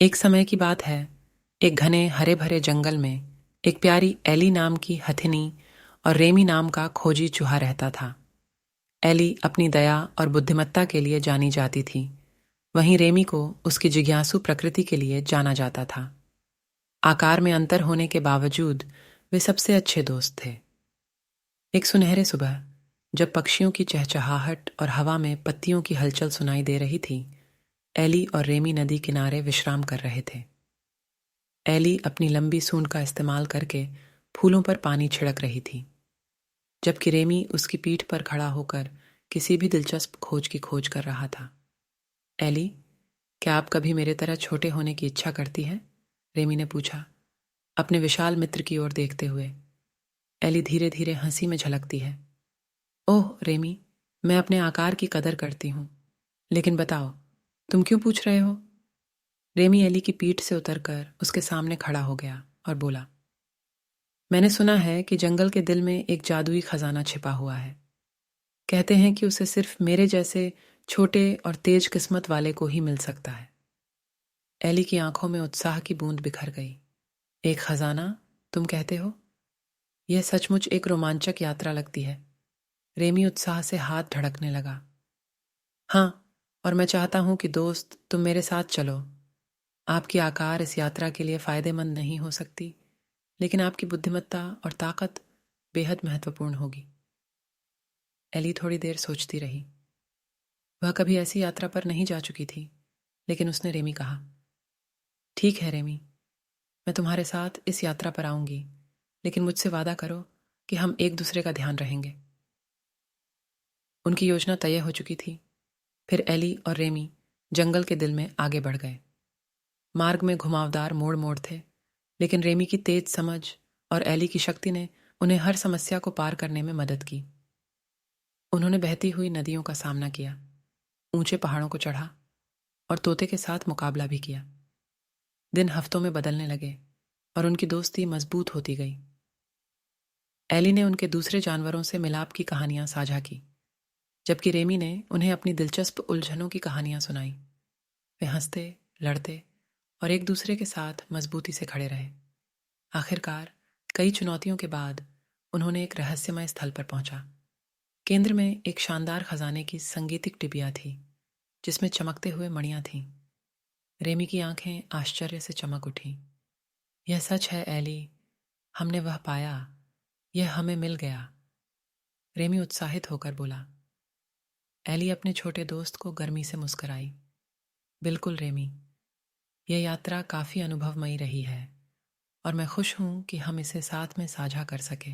एक समय की बात है। एक घने हरे भरे जंगल में एक प्यारी एली नाम की हथिनी और रेमी नाम का खोजी चूहा रहता था। एली अपनी दया और बुद्धिमत्ता के लिए जानी जाती थी। वहीं रेमी को उसकी जिज्ञासु प्रकृति के लिए जाना जाता था। आकार में अंतर होने के बावजूद वे सबसे अच्छे दोस्त थे। एक सुनहरे सुबह, जब पक्षियों की चहचहाहट और हवा में पत्तियों की हलचल सुनाई दे रही थी, एली और रेमी नदी किनारे विश्राम कर रहे थे। एली अपनी लंबी सूंड का इस्तेमाल करके फूलों पर पानी छिड़क रही थी, जबकि रेमी उसकी पीठ पर खड़ा होकर किसी भी दिलचस्प खोज की खोज कर रहा था। एली, क्या आप कभी मेरे तरह छोटे होने की इच्छा करती हैं? रेमी ने पूछा, अपने विशाल मित्र की ओर देखते हुए। एली धीरे धीरे हंसी में झलकती है। ओह रेमी, मैं अपने आकार की कदर करती हूँ, लेकिन बताओ, तुम क्यों पूछ रहे हो? रेमी एली की पीठ से उतरकर उसके सामने खड़ा हो गया और बोला, मैंने सुना है कि जंगल के दिल में एक जादुई खजाना छिपा हुआ है। कहते हैं कि उसे सिर्फ मेरे जैसे छोटे और तेज किस्मत वाले को ही मिल सकता है। एली की आंखों में उत्साह की बूंद बिखर गई। एक खजाना, तुम कहते हो? यह सचमुच एक रोमांचक यात्रा लगती है। रेमी उत्साह से हाथ धड़कने लगा। हाँ, और मैं चाहता हूं कि दोस्त तुम मेरे साथ चलो। आपकी आकार इस यात्रा के लिए फायदेमंद नहीं हो सकती, लेकिन आपकी बुद्धिमत्ता और ताकत बेहद महत्वपूर्ण होगी। एली थोड़ी देर सोचती रही। वह कभी ऐसी यात्रा पर नहीं जा चुकी थी, लेकिन उसने रेमी कहा, ठीक है रेमी, मैं तुम्हारे साथ इस यात्रा पर आऊंगी, लेकिन मुझसे वादा करो कि हम एक दूसरे का ध्यान रहेंगे। उनकी योजना तय हो चुकी थी। फिर एली और रेमी जंगल के दिल में आगे बढ़ गए। मार्ग में घुमावदार मोड़ मोड़ थे, लेकिन रेमी की तेज समझ और एली की शक्ति ने उन्हें हर समस्या को पार करने में मदद की। उन्होंने बहती हुई नदियों का सामना किया, ऊंचे पहाड़ों को चढ़ा और तोते के साथ मुकाबला भी किया। दिन हफ्तों में बदलने लगे और उनकी दोस्ती मजबूत होती गई। एली ने उनके दूसरे जानवरों से मिलाप की कहानियां साझा की, जबकि रेमी ने उन्हें अपनी दिलचस्प उलझनों की कहानियां सुनाई। वे हंसते, लड़ते और एक दूसरे के साथ मजबूती से खड़े रहे। आखिरकार कई चुनौतियों के बाद उन्होंने एक रहस्यमय स्थल पर पहुंचा। केंद्र में एक शानदार खजाने की संगीतिक टिबिया थी, जिसमें चमकते हुए मणियां थीं। रेमी की आंखें आश्चर्य से चमक उठीं। यह सच है एली, हमने वह पाया, यह हमें मिल गया। रेमी उत्साहित होकर बोला। एली अपने छोटे दोस्त को गर्मी से मुस्कुराई। बिल्कुल रेमी, यह यात्रा काफी अनुभवमयी रही है और मैं खुश हूं कि हम इसे साथ में साझा कर सके।